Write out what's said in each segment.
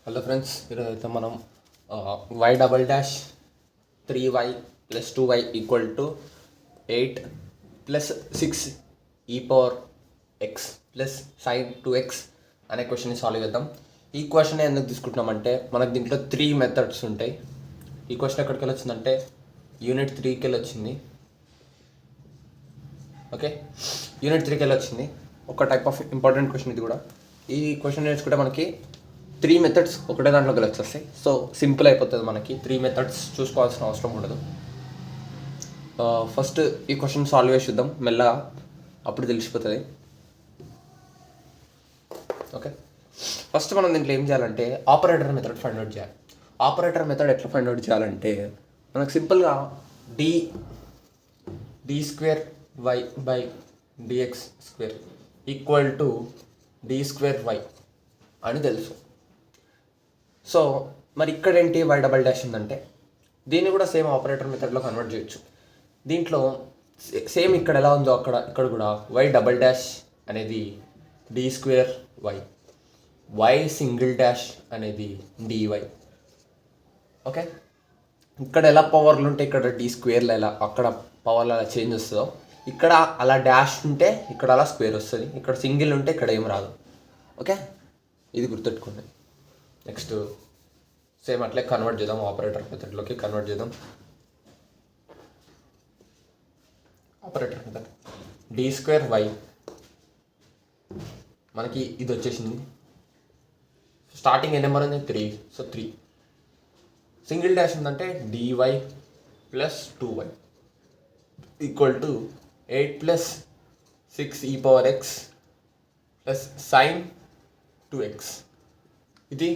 Hello friends, ఈరోజైతే మనం y double dash 3y + 2y = 8 + 6 e power x + sin 2x అనే క్వశ్చన్ని సాల్వ్ చేద్దాం. ఈ క్వశ్చన్ ఎందుకు తీసుకుంటున్నామంటే మనకు దీంట్లో 3 మెథడ్స్ ఉంటాయి. ఈ క్వశ్చన్ ఎక్కడికి వెళ్ళి వచ్చిందంటే యూనిట్ 3కి వెళ్ళి వచ్చింది. ఓకే, యూనిట్ 3కి వెళ్ళి వచ్చింది. ఒక టైప్ ఆఫ్ ఇంపార్టెంట్ క్వశ్చన్ ఇది కూడా. ఈ క్వశ్చన్ నేర్చుకుంటే మనకి 3 మెథడ్స్ ఒకటే దాంట్లో కలిసి వస్తాయి. సో సింపుల్ అయిపోతుంది, మనకి 3 మెథడ్స్ చూసుకోవాల్సిన అవసరం ఉండదు. ఫస్ట్ ఈ క్వశ్చన్ సాల్వ్ చేసి చూద్దాం మెల్లగా, అప్పుడు తెలిసిపోతుంది. ఓకే, ఫస్ట్ మనం దీంట్లో ఏం చేయాలంటే ఆపరేటర్ మెథడ్ ఫైండ్ అవుట్ చేయాలి. ఆపరేటర్ మెథడ్ ఎట్లా ఫైండ్ అవుట్ చేయాలంటే మనకు సింపుల్గా d²y/dx² = d²y అని తెలుసు. సో మరి ఇక్కడ ఏంటి వై డబల్ డాష్ ఉందంటే దీన్ని కూడా సేమ్ ఆపరేటర్ మెథడ్లో కన్వర్ట్ చేయొచ్చు. దీంట్లో సేమ్ ఇక్కడ ఎలా ఉందో ఇక్కడ కూడా వై డబల్ డాష్ అనేది d²y, వై సింగిల్ డాష్ అనేది dy. ఓకే, ఇక్కడ ఎలా పవర్లు ఉంటే ఇక్కడ d² ఎలా అక్కడ పవర్లు అలా చేంజ్ వస్తుందో ఇక్కడ అలా డాష్ ఉంటే ఇక్కడ అలా స్క్వేర్ వస్తుంది. ఇక్కడ సింగిల్ ఉంటే ఇక్కడ ఏం రాదు. ఓకే, ఇది గుర్తుపెట్టుకోండి. నెక్స్ట్ సేమ్ అట్లే కన్వర్ట్ చేద్దాం, ఆపరేటర్ మెథడ్లోకి కన్వర్ట్ చేద్దాం. ఆపరేటర్ మెథడ్ d²y మనకి ఇది వచ్చేసింది. స్టార్టింగ్ ఏ నెంబర్ ఉంది 3, సో 3. సింగిల్ డాష్ ఉందంటే dy + 2y = 8 + 6 e power x + sin 2x. ఇది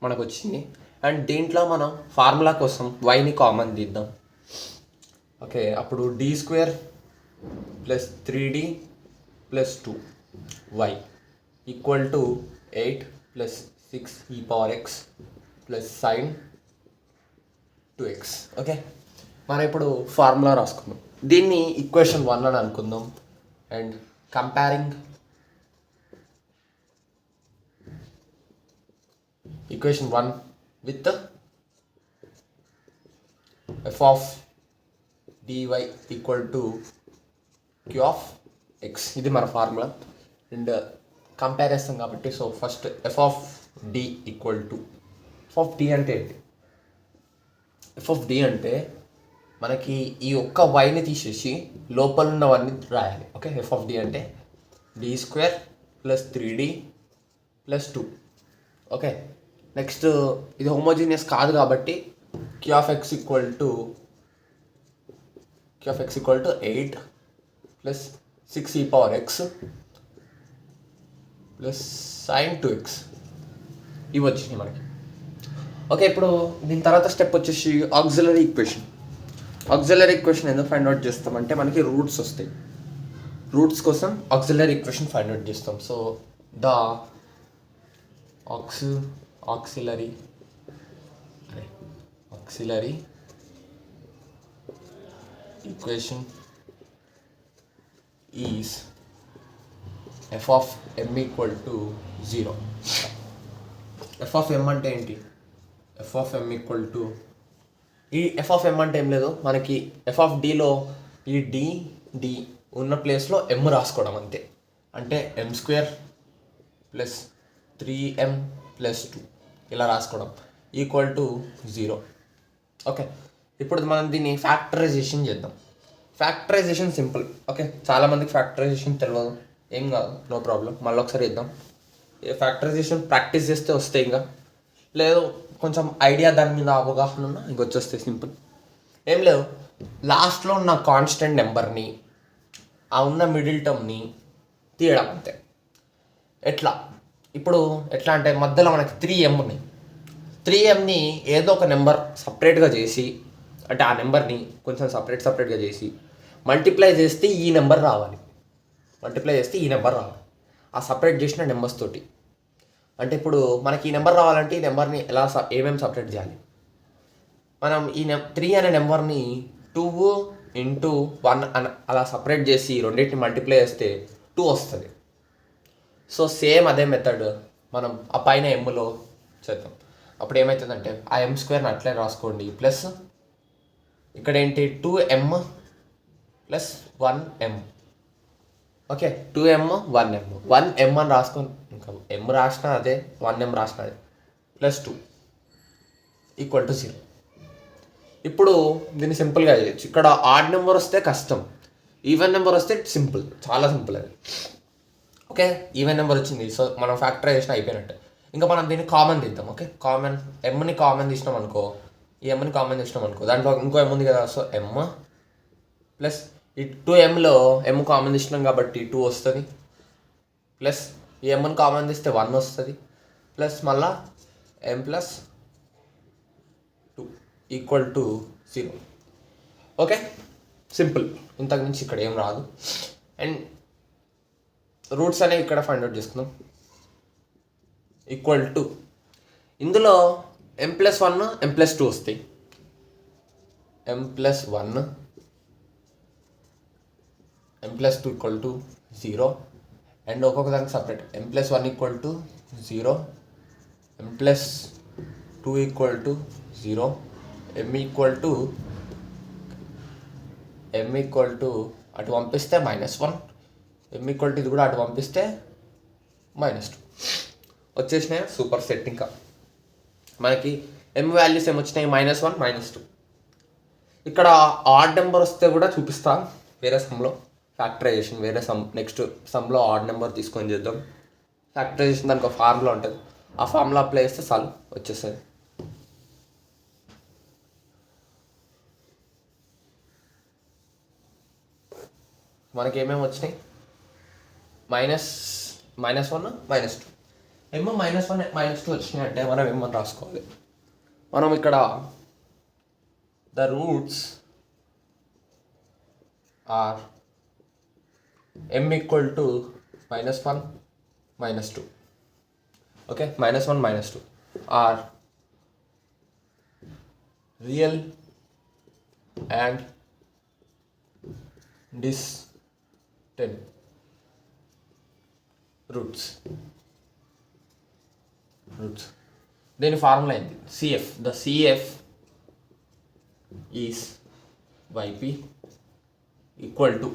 మనకు వచ్చింది. అండ్ దీంట్లో మనం ఫార్ములా కోసం వైని కామన్ తీద్దాం. ఓకే, అప్పుడు d² + 3d + 2y = 8 + 6 e power x + sin 2x. Okay, మనం ఇప్పుడు ఫార్ములా రాసుకుందాం. దీన్ని ఈక్వేషన్ 1 అని అనుకుందాం. And comparing equation 1 with the f of dy = q of x. ఇది మన ఫార్ములా. అండ్ కంపారిజన్ కాబట్టి so first f of d అంటే ఏంటి? f of d అంటే మనకి ఈ ఒక్క వైని తీసేసి లోపల ఉన్నవన్నీ రాయాలి. ఓకే, f of d అంటే d² + 3d + 2. ఓకే, నెక్స్ట్ ఇది హోమోజీనియస్ కాదు కాబట్టి q of x = 8 + 6 e power x + sin 2x. ఇవి వచ్చినాయి మనకి. ఓకే, ఇప్పుడు దీని తర్వాత స్టెప్ వచ్చేసి ఆక్సిలరీ ఈక్వేషన్. ఆక్సిలరీ ఈక్వేషన్ ఎందుకు ఫైండ్ అవుట్ చేస్తామంటే మనకి రూట్స్ వస్తాయి. రూట్స్ కోసం ఆక్సిలరీ ఈక్వేషన్ ఫైండ్ అవుట్ చేస్తాం. So the auxiliary equation is f of m = 0. f of m అంటే ఏంటి? f of m = ఈ f of m అంటే ఏం లేదు, మనకి f of dలో ఈ d ఉన్న ప్లేస్లో m రాసుకోవడం అంతే. అంటే m² + 3m + 2 ఇలా రాసుకోవడం = 0. ఓకే, ఇప్పుడు మనం దీన్ని ఫ్యాక్టరైజేషన్ చేద్దాం. Factorization simple. ఓకే, చాలామందికి ఫ్యాక్టరైజేషన్ తెలియదు, ఏం కాదు, నో ప్రాబ్లం. మళ్ళీ ఒకసారి చేద్దాం. ఫ్యాక్టరైజేషన్ ప్రాక్టీస్ చేస్తే వస్తాయి, ఇంకా లేదు కొంచెం ఐడియా దాని మీద అవగాహన ఉన్నా ఇంకొచ్చేస్తాయి. సింపుల్, ఏం లేదు, లాస్ట్లో ఉన్న కాన్స్టెంట్ నెంబర్ని ఆ ఉన్న మిడిల్ టర్మ్ని తీయడం అంతే. ఇప్పుడు ఎట్లా అంటే మధ్యలో మనకి 3m ఉన్నాయి. 3mని ఏదో ఒక నెంబర్ సపరేట్గా చేసి, అంటే ఆ నెంబర్ని కొంచెం సపరేట్గా చేసి మల్టిప్లై చేస్తే ఈ నెంబర్ రావాలి. ఆ సపరేట్ చేసిన నెంబర్స్ తోటి. అంటే ఇప్పుడు మనకి ఈ నెంబర్ రావాలంటే ఈ నెంబర్ని ఏమేమి సపరేట్ చేయాలి? మనం ఈ 3 అనే నెంబర్ని 2 × 1 అని అలా సపరేట్ చేసి రెండింటిని మల్టిప్లై చేస్తే 2 వస్తుంది. సో సేమ్ అదే మెథడ్ మనం ఆ పైన ఎమ్లో చేద్దాం. అప్పుడు ఏమవుతుందంటే ఆ ఎం స్క్వేర్ని అట్లే రాసుకోండి ప్లస్ ఇక్కడ ఏంటి 2m plus 1m. Okay 2m 1m 1m అని రాసుకొని ఇంకా m రాసిన అదే 1m రాసిన అదే ప్లస్ 2 ఈక్వల్ టు 0. ఇప్పుడు దీన్ని సింపుల్గా చేయొచ్చు. ఇక్కడ ఆడ్ నెంబర్ వస్తే కష్టం, ఈవెన్ నెంబర్ వస్తే సింపుల్, చాలా సింపుల్ అది. ఓకే ఈవెన్ నెంబర్ వచ్చింది, సో మనం ఫ్యాక్టరైజేషన్ అయిపోయినట్టు. ఇంకా మనం దీన్ని కామన్ తీద్దాం. ఓకే కామన్ ఎమ్ని కామన్ తీసినాం అనుకో, ఈ ఎమ్ని కామన్ తీసినాం అనుకో, దాంట్లో ఇంకో ఎమ్ ఉంది కదా, సో ఎమ్ ప్లస్ ఈ 2mలో ఎమ్ కామన్ తీసినాం కాబట్టి 2 వస్తుంది, ప్లస్ ఈ ఎమ్ని కామన్ తీస్తే 1 వస్తుంది, ప్లస్ మళ్ళా m plus 2 equal to 0. Okay simple, ఇంతకు మించి ఇక్కడ ఏం రాదు. అండ్ రూట్స్ అనేవి ఇక్కడ ఫైండ్ అవుట్ చేసుకుందాం. ఈక్వల్ టు ఇందులో m+1 m+2 వస్తాయి, m+1 m+2 equal to 0. And ఒక్కొక్క దానికి separate m+1 equal to 0, m+2 equal to 0, m equal to అటు పంపిస్తే -1, m ఈక్వల్ టు ఇది కూడా అటు పంపిస్తే -2 వచ్చేసినాయి. Super set. ఇంకా మనకి m వాల్యూస్ ఏమొచ్చినాయి -1 -2. ఇక్కడ ఆడ్ నెంబర్ వస్తే కూడా చూపిస్తా వేరే సమ్లో, ఫ్యాక్టరైజేషన్ వేరే సమ్ నెక్స్ట్ సమ్లో ఆడ్ నెంబర్ తీసుకొని చేద్దాం. ఫ్యాక్టరైజేషన్ దానికి ఒక ఫార్ములా ఉంటుంది, ఆ ఫార్ములా అప్లై చేస్తే చాలు వచ్చేస్తుంది. మనకి ఏమేమి వచ్చినాయి -1 -2. m -1 -2 వచ్చినాయి అంటే మనం ఏమని రాసుకోవాలి, మనం ఇక్కడ the roots are m equal to -1 -2. Okay -1 -2 are real and distant roots. దీని ఫార్ములా ఏంటి, CF. The CF is YP equal to,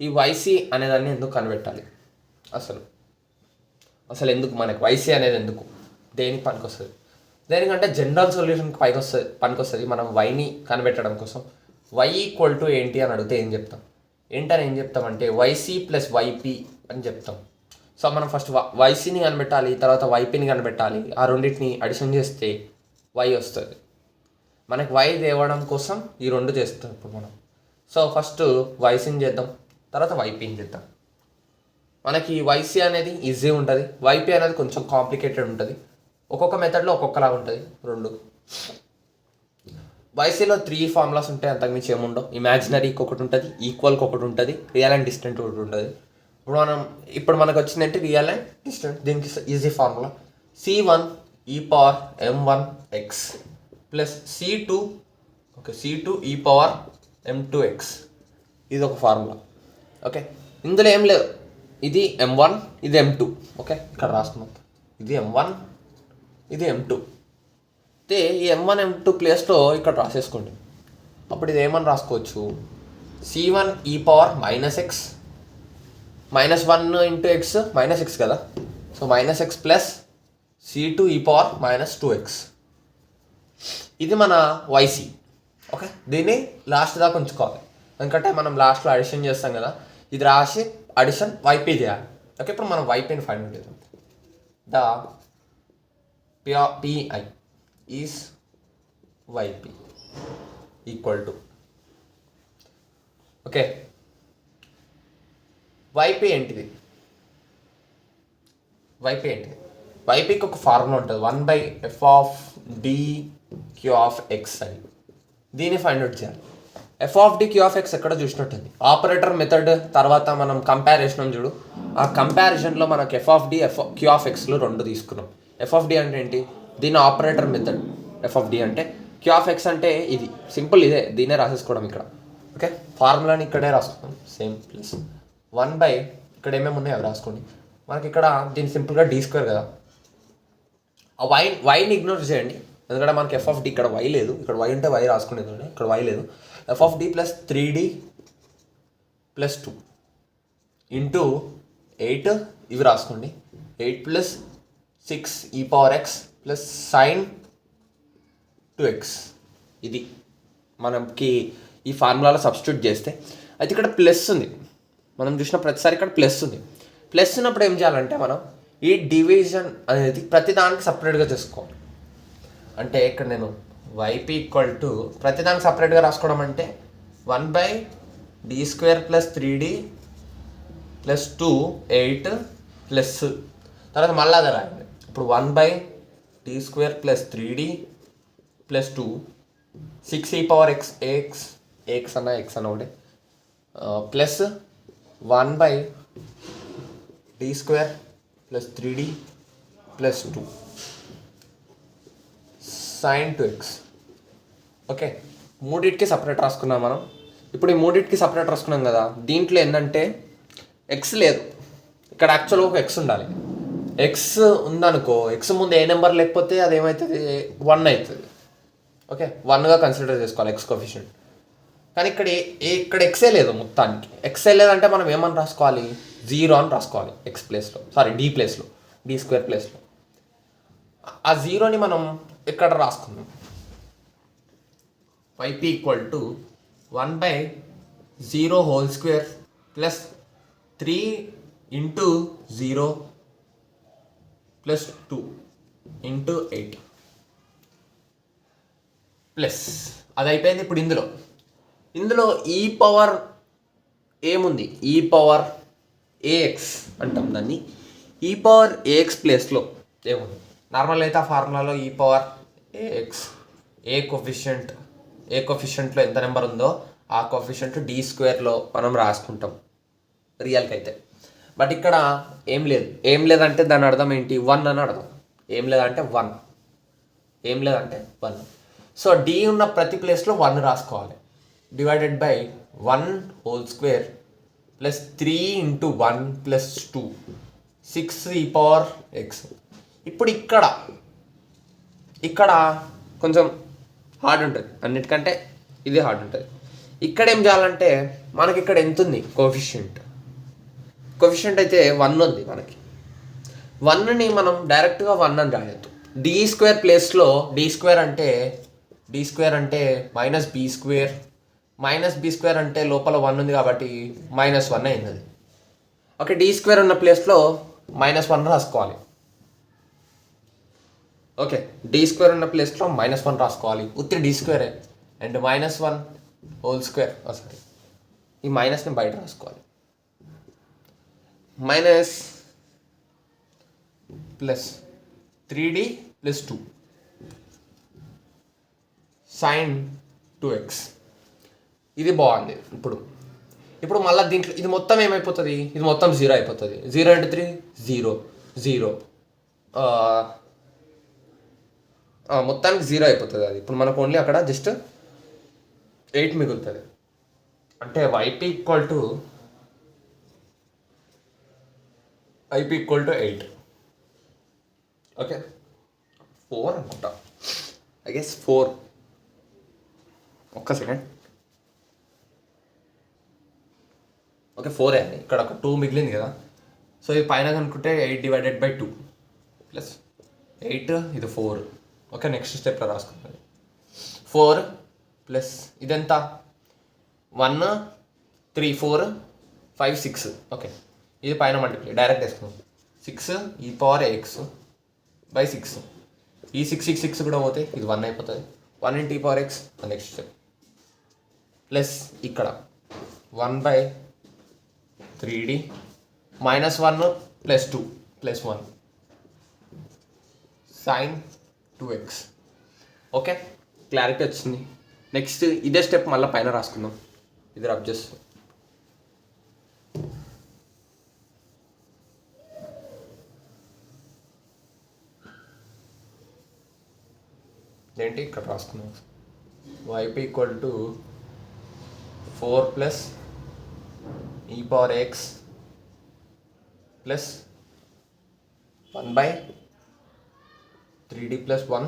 ఈ YC అనేదాన్ని ఎందుకు కనిపెట్టాలి, అసలు ఎందుకు మనకి YC అనేది ఎందుకు, దేనికి పనికి వస్తుంది, దేనికంటే జనరల్ సొల్యూషన్కి పనికి వస్తుంది. మనం Yని కనిపెట్టడం కోసం y ఈక్వల్ టు ఏంటి అని అడిగితే ఏం చెప్తాం, ఏంటని ఏం చెప్తామంటే YC ప్లస్ YP అని చెప్తాం. సో మనం ఫస్ట్ YCని కనిపెట్టాలి, తర్వాత YPని కనిపెట్టాలి. ఆ రెండింటిని అడిషన్ చేస్తే Y వస్తుంది. మనకి Y తేవడం కోసం ఈ రెండు చేస్తాం ఇప్పుడు మనం. సో ఫస్ట్ YCని చేద్దాం, తర్వాత YPని చేద్దాం. మనకి YC అనేది ఈజీ ఉంటుంది, YP అనేది కొంచెం కాంప్లికేటెడ్ ఉంటుంది. ఒక్కొక్క మెథడ్లో ఒక్కొక్కలాగా ఉంటుంది రెండు. YCలో 3 ఫార్ములాస్ ఉంటాయి, అంతకుమించి ఏముండవు. ఇమాజినరీకి ఒకటి ఉంటుంది, ఈక్వల్కి ఒకటి ఉంటుంది, రియల్ అండ్ డిస్టెంట్ ఒకటి ఉంటుంది. ఇప్పుడు మనకు వచ్చిందంటే రియల్ అండ్ డిస్టెంట్. దీనికి easy formula C1 e power m1x plus C2 e power m2x. ఇది ఒక ఫార్ములా. ఓకే ఇందులో ఏం లేదు, ఇది m1 ఇది m2. ఓకే ఇక్కడ రాసుకున్నాం, ఇది m1 ఇది m2. అయితే ఈ m1 m2 ప్లేస్లో ఇక్కడ రాసేసుకోండి. అప్పుడు ఇది ఏమని రాసుకోవచ్చు, C1 e power -x -1 into x -x కదా, so -x plus C2 e power -2x. ఇది మన YC. ఓకే దీన్ని లాస్ట్ దాకా ఉంచుకోవాలి, ఎందుకంటే మనం లాస్ట్లో అడిషన్ చేస్తాం కదా, ఇది రాసి అడిషన్ YP చేయాలి. ఓకే ఇప్పుడు మనం YPని ఫైండ్ అవుట్ చేద్దాం. The PI is YP equal to, okay YP ఏంటిది, YPకి ఒక ఫార్ములా ఉంటుంది, 1/f(d)q(x) అని. దీన్ని ఫైండ్ అవుట్ చేయాలి. f(d)q(x) ఎక్కడ చూసినట్టుంది, ఆపరేటర్ మెథడ్ తర్వాత మనం కంపారిజన్ చూడు, ఆ కంపారిజన్లో మనకు f(d) q(x)లు రెండు తీసుకున్నాం. f(d) అంటే ఏంటి, దీని ఆపరేటర్ మెథడ్. f(d) అంటే q(x) అంటే ఇది సింపుల్, ఇదే దీన్నే రాసేసుకోవడం ఇక్కడ. ఓకే ఫార్ములాని ఇక్కడే రాసుకుందాం సేమ్, ప్లస్ 1/, ఇక్కడ ఏమేమి ఉన్నాయో అవి రాసుకోండి. మనకి ఇక్కడ దీన్ని సింపుల్గా d² కదా, ఆ వైని ఇగ్నోర్ చేయండి, ఎందుకంటే మనకి ఎఫ్ ఆఫ్ డి ఇక్కడ వై లేదు, ఇక్కడ వై ఉంటే వై రాసుకునేది, ఇక్కడ వై లేదు. F of d plus 3d plus 2 into 8 ఇవి రాసుకోండి. 8 ప్లస్ 6 ఈ power x plus sign 2x. ఇది మనకి ఈ ఫార్ములాలో సబ్స్టిట్యూట్ చేస్తే అయితే ఇక్కడ ప్లస్ ఉంది, మనం చూసిన ప్రతిసారి ఇక్కడ ప్లస్ ఉంది. ప్లస్ ఉన్నప్పుడు ఏం చేయాలంటే మనం ఈ డివిజన్ అనేది ప్రతిదానికి సపరేట్గా చేసుకోవాలి. అంటే ఇక్కడ నేను వైపీ ఈక్వల్ టు ప్రతిదానికి సపరేట్గా రాసుకోవడం అంటే 1/d² plus 3d plus 2 8 plus తర్వాత మళ్ళీ అదే రాయండి. ఇప్పుడు 1/d² ప్లస్ 3d ప్లస్ 2 6 ఈ పవర్ ఎక్స్ ఏఎక్స్ అన్న ఎక్స్ అన్న ఒకటి plus 1/d² plus 3d plus 2 sine 2x. ఓకే, మూడింటికి సపరేట్ రాసుకున్నాం మనం. ఇప్పుడు ఈ మూడింటికి సపరేట్ రాసుకున్నాం కదా, దీంట్లో ఏంటంటే ఎక్స్ లేదు, ఇక్కడ యాక్చువల్గా ఒక ఎక్స్ ఉండాలి. ఎక్స్ ఉందనుకో, ఎక్స్ ముందు ఏ నెంబర్ లేకపోతే అది ఏమవుతుంది 1 అవుతుంది. ఓకే, 1గా కన్సిడర్ చేసుకోవాలి ఎక్స్ కోఎఫిషియంట్. కానీ ఇక్కడ ఎక్సే లేదు, మొత్తానికి ఎక్సే లేదంటే మనం ఏమని రాసుకోవాలి 0 అని రాసుకోవాలి ఎక్స్ ప్లేస్లో, డి ప్లేస్లో, d² ప్లేస్లో. ఆ 0ని మనం ఇక్కడ రాసుకుందాం. YP equal to 1/0² plus 3 into 0 plus 2 into 8 plus అది అయిపోయింది. ఇప్పుడు ఇందులో ఈ పవర్ ఏముంది, ఈ పవర్ ఏఎక్స్ అంటాం దాన్ని. ఈ పవర్ ఏఎక్స్ ప్లేస్లో ఏముంది, నార్మల్ అయితే ఆ ఫార్ములాలో ఈ పవర్ ఏఎక్స్ ఏ కోఫిషియంట్లో ఎంత నెంబర్ ఉందో ఆ కోఫిషియంట్ d² మనం రాసుకుంటాం రియల్కి అయితే. బట్ ఇక్కడ ఏం లేదంటే దాని అర్థం ఏంటి 1 అని అర్థం. ఏం లేదంటే 1. సో d ఉన్న ప్రతి ప్లేస్లో 1 రాసుకోవాలి. Divided by 1² plus 3 into 1 plus 2 6 ఈ పవర్ ఎక్స్. ఇప్పుడు ఇక్కడ కొంచెం హార్డ్ ఉంటుంది, అన్నిటికంటే ఇది హార్డ్ ఉంటుంది. ఇక్కడ ఏం చేయాలంటే మనకి ఇక్కడ ఎంత ఉంది కోఫిషియంట్ అయితే 1 ఉంది మనకి. 1ని మనం డైరెక్ట్గా 1 అని రాయొద్దు. d² ప్లేస్లో d² అంటే -b² అంటే లోపల 1 ఉంది కాబట్టి -1 అయింది అది. ఓకే, d² ఉన్న ప్లేస్లో -1 రాసుకోవాలి. ఓకే, d² ఉన్న ప్లేస్లో -1 రాసుకోవాలి. ఉత్తి d² అండ్ -1² ఈ మైనస్ని బయట రాసుకోవాలి. Minus plus 3d plus 2 sine 2x. ఇది బాగుంది. ఇప్పుడు మళ్ళీ దీంట్లో ఇది మొత్తం ఏమైపోతుంది, ఇది మొత్తం 0 అయిపోతుంది. 0 × 3 0 మొత్తానికి 0 అయిపోతుంది అది. ఇప్పుడు మనకు ఓన్లీ అక్కడ జస్ట్ 8 మిగులుతుంది. అంటే వైపీ ఈక్వల్ టు 8. ఓకే, 4 అనుకుంటా, ఐ గెస్ 4. ఒక్క సెకండ్. ఓకే, 4 అండి. ఇక్కడ ఒక 2 మిగిలింది కదా, సో ఇది పైన కనుక్కుంటే 8 డివైడెడ్ బై 2 ప్లస్ 8 ఇది 4. ఓకే, నెక్స్ట్ స్టెప్లో రాసుకుంటుంది 4 ప్లస్ ఇదెంత 1 3 4 5 6. ఓకే, ఇది పైన మల్టిప్లై డైరెక్ట్ వేసుకుందాం. 6 ఈ పవర్ ఎక్స్ బై 6. ఈ 6 కూడా పోతే ఇది 1 అయిపోతుంది. 1 × e power x next step plus ఇక్కడ 1/3d -1 plus 2 plus 1 sine 2x. Okay, clarity వచ్చింది. నెక్స్ట్ ఇదే స్టెప్ మళ్ళీ పైన రాసుకుందాం. ఇది రబ్ చేస్తాం. ఏంటి ఇక్కడ రాసుకున్నాం. YP equal to 4 plus e power x plus 1/3d 3d plus 1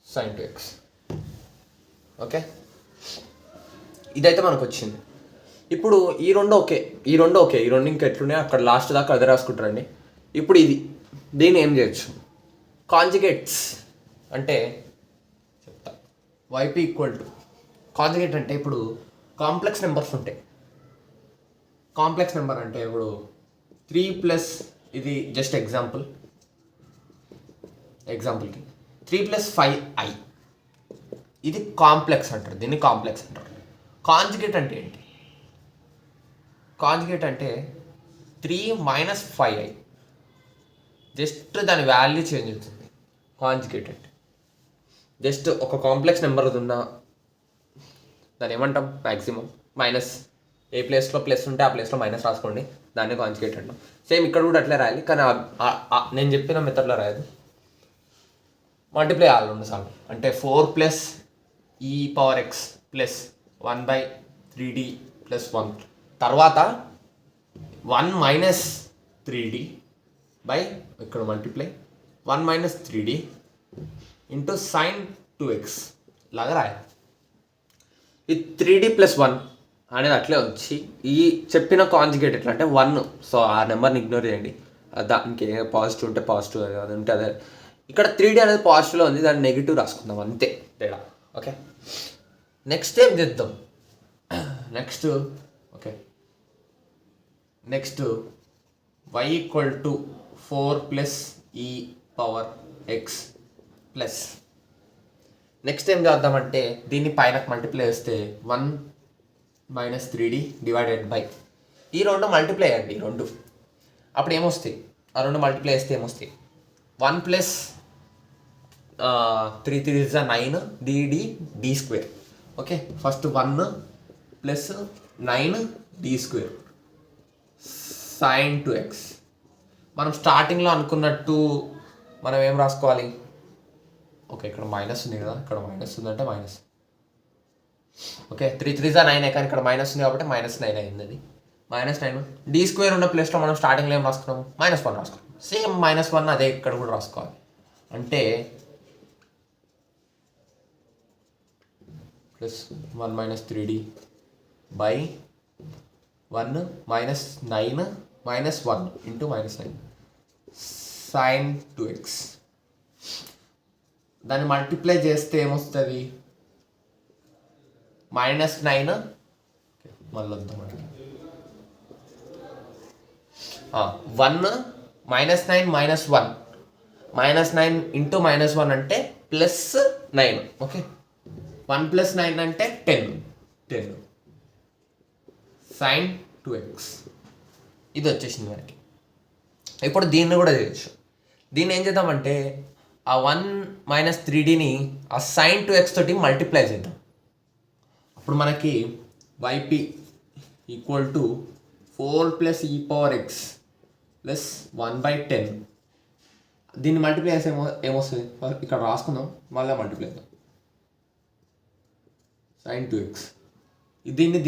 sin 2x. Okay, ఇదైతే మనకు వచ్చింది. ఇప్పుడు ఈ రెండు ఓకే, ఈ రెండు ఇంకా ఎట్లున్నాయి అక్కడ లాస్ట్ దాకా అదే రాసుకుంటారండి. ఇప్పుడు దీన్ని ఏం చేయొచ్చు, కాంజుగేట్స్ అంటే చెప్తా. వైపీ ఈక్వల్ టు కాంజుగేట్ అంటే ఇప్పుడు కాంప్లెక్స్ నెంబర్స్ ఉంటాయి. కాంప్లెక్స్ నెంబర్ అంటే ఇప్పుడు 3 ప్లస్ ఇది జస్ట్ ఎగ్జాంపుల్కి 3 + 5i ఇది కాంప్లెక్స్ అంటారు, దీన్ని కాంప్లెక్స్ అంటారు. కాంజుగేట్ అంటే ఏంటి? కాంజుగేట్ అంటే 3 - 5i, జస్ట్ దాని వాల్యూ చేంజ్ అవుతుంది. కాంజుగేట్ అంటే జస్ట్ ఒక కాంప్లెక్స్ నెంబర్ ఉన్న దాన్ని ఏమంటాం, మ్యాక్సిమం మైనస్ ఏ ప్లేస్లో ప్లస్ ఉంటే ఆ ప్లేస్లో మైనస్ రాసుకోండి, దాన్ని కాంజుగేట్ అంటాం. సేమ్ ఇక్కడ కూడా అట్లే రాయాలి, కానీ నేను చెప్పిన మెథడ్లో రాయదు. మల్టిప్లై చేయాలి 2 సార్లు, అంటే 4 + e⁻x + 1/3d + 1 తర్వాత 1 - 3d బై ఇక్కడ multiply 1 - 3d into sin 2x లాగా రాయాలి. ఈ 3d + 1 అనేది అట్లే వచ్చి ఈ చెప్పిన కాంజుగేట్ ఎట్లా అంటే 1, సో ఆ నెంబర్ని ఇగ్నోర్ చేయండి, దానికి పాజిటివ్ ఉంటే పాజిటివ్, అది ఉంటే అదే. ఇక్కడ 3d అనేది పాజిటివ్లో ఉంది, దాన్ని నెగిటివ్ రాసుకుందాం, అంతే తేడా. ఓకే, నెక్స్ట్ ఏం చేద్దాం, next y = 4 + e⁻x plus next ఏం చేద్దామంటే దీన్ని పైన మల్టిప్లై చేస్తే 1 - 3d డివైడెడ్ బై ఈ రెండు మల్టిప్లై అయ్యండి, ఈ రెండు అప్పుడు ఏమొస్తాయి, ఆ రెండు మల్టిప్లై చేస్తే ఏమొస్తాయి, 1 + 3 × 3 = 9 d² okay, first 1 + 9d² sin 2x. మనం స్టార్టింగ్లో అనుకున్నట్టు మనం ఏం రాసుకోవాలి, ఓకే ఇక్కడ మైనస్ ఉంది కదా, ఇక్కడ మైనస్ ఉందంటే మైనస్, ఓకే 3 × 3 = 9 కానీ ఇక్కడ మైనస్ ఉంది కాబట్టి -9 అయింది. అది -9 d² ఉన్న ప్లేస్లో మనం స్టార్టింగ్లో ఏం రాసుకున్నాము, -1 రాసుకున్నాం. సేమ్ -1 అదే ఇక్కడ కూడా రాసుకోవాలి, అంటే +1 - 3d by 1 - 9 - 1 into -9 sin 2x. దాన్ని మల్టిప్లై చేస్తే ఏమొస్తుంది, -9 మళ్ళీ వద్దాం మనకి 1 - 9 - 1 -9 ఇంటూ -1 అంటే +9. ఓకే, 1 + 9 అంటే 10 sin 2x ఇది వచ్చేసింది మనకి. ఇప్పుడు దీన్ని కూడా చేయొచ్చు. దీన్ని ఏం చేద్దామంటే ఆ 1 - 3dని ఆ sin 2x తోటి మల్టిప్లై చేద్దాం. అప్పుడు మనకి yp = 4 + e⁻x + 1/10. దీన్ని మల్టిప్లై చేస్తే ఏమొస్తుంది, ఇక్కడ రాసుకుందాం, మళ్ళీ మల్టిప్లై చేద్దాం sin 2x.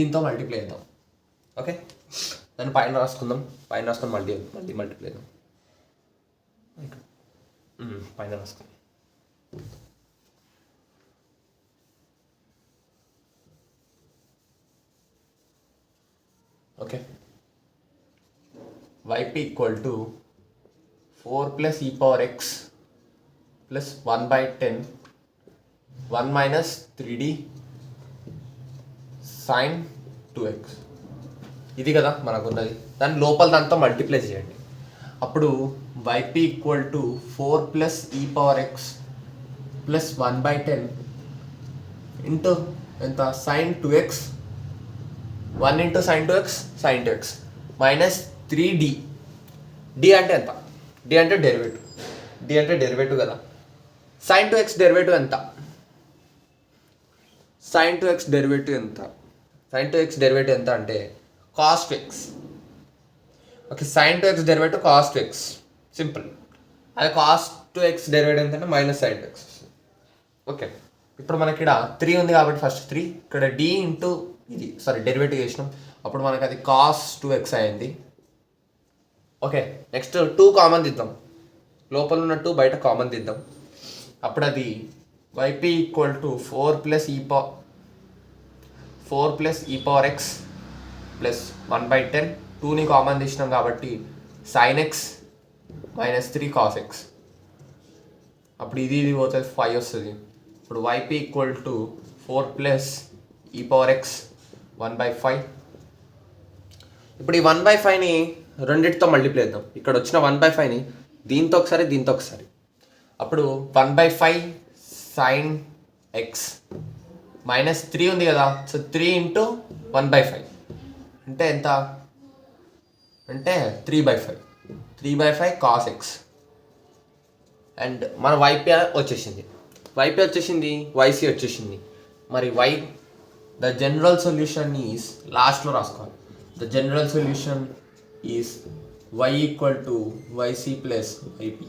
దీంతో మల్టిప్లై చేద్దాం. ఓకే, దాన్ని పైన రాసుకొని మళ్ళీ మల్టిప్లై చేద్దాం. పైన రాసుకుందాం. Okay, yp = 4 + e⁻x + 1/10 1 - 3d sin 2x ఇది కదా మనకున్నది. దాని లోపల దాంతో మల్టిప్లై చేయండి. అప్పుడు yp = 4 + e⁻x + 1/10 ఇంటూ ఎంత sin 2x 1 into sin 2x minus 3d. d అంటే ఎంత, d అంటే డెరివేటివ్ కదా. sin 2x డెరివేటివ్ ఎంత, sin 2x డెరివేటివ్ ఎంత అంటే cos 2x. Okay, sin 2x derivative cos 2x simple. అది cos 2x డెరివేటివ్ ఎంత అంటే -sin 2x. ఓకే, ఇప్పుడు మనకి ఇక్కడ 3 ఉంది కాబట్టి ఫస్ట్ 3 ఇక్కడ d ఇంటూ ఇది డెరివేటివ్ చేసినాం, అప్పుడు మనకి అది cos 2x అయింది. ఓకే, నెక్స్ట్ 2 కామన్ తీద్దాం. లోపల ఉన్నట్టు బయట కామన్ తీద్దాం. అప్పుడు అది వైపీ ఈక్వల్ టు 4 ప్లస్ ఈ పవర్ ఎక్స్ ప్లస్ 1/10. 2ని కామన్ తీసినాం కాబట్టి sin x minus 3 cos x. అప్పుడు ఇది పోతుంది 5 వస్తుంది. ఇప్పుడు వైపీ ఈక్వల్ టు 4 ప్లస్ ఈ పవర్ ఎక్స్ 1/5. ఇప్పుడు ఈ 1/5ని రెండింటితో మల్టిప్లై చేద్దాం. ఇక్కడ వచ్చిన 1/5ని దీంతో ఒకసారి. అప్పుడు 1/5 sin x మైనస్ 3 ఉంది కదా, సో 3 ఇంటూ 1/5 అంటే ఎంత అంటే 3/5 cos x. అండ్ మన వైపీ వచ్చేసింది, వైసీ వచ్చేసింది. మరి ద జనరల్ సొల్యూషన్ ఈజ్ లాస్ట్లో రాసుకోవాలి. The general solution is y equal to YC plus YP.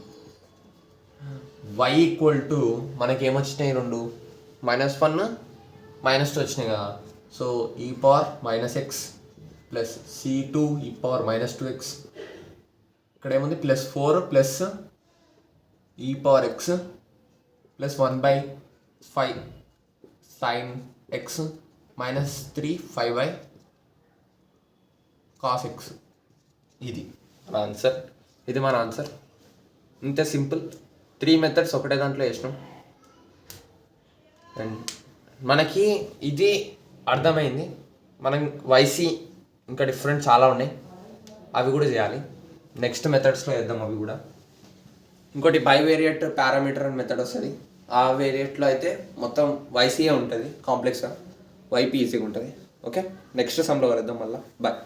y equal to మనకి ఏమొచ్చినాయి, 2 -1 -2 వచ్చినాయి కదా, సో ఈ పవర్ -x ప్లస్ c2 ఈ పవర్ -2x. ఇక్కడ ఏముంది +4 ప్లస్ ఈ power x plus 1/5 sin x minus 3 5 cos x. ఇది మన ఆన్సర్. ఇంత సింపుల్. 3 మెథడ్స్ ఒకటే దాంట్లో వేసినాం. అండ్ మనకి ఇది అర్థమైంది. మనం వైసీ ఇంకా డిఫరెంట్ చాలా ఉన్నాయి, అవి కూడా చేయాలి. నెక్స్ట్ మెథడ్స్లో వేద్దాం అవి కూడా. ఇంకోటి బైవేరియట్ పారామీటర్ అని మెథడ్ వస్తుంది. ఆ వేరియట్లో అయితే మొత్తం వైసీఏ ఉంటుంది కాంప్లెక్స్గా, వైపీ ఈజీగా ఉంటుంది. ఓకే, నెక్స్ట్ సమ్లో కలుద్దాం మళ్ళీ. బాయ్.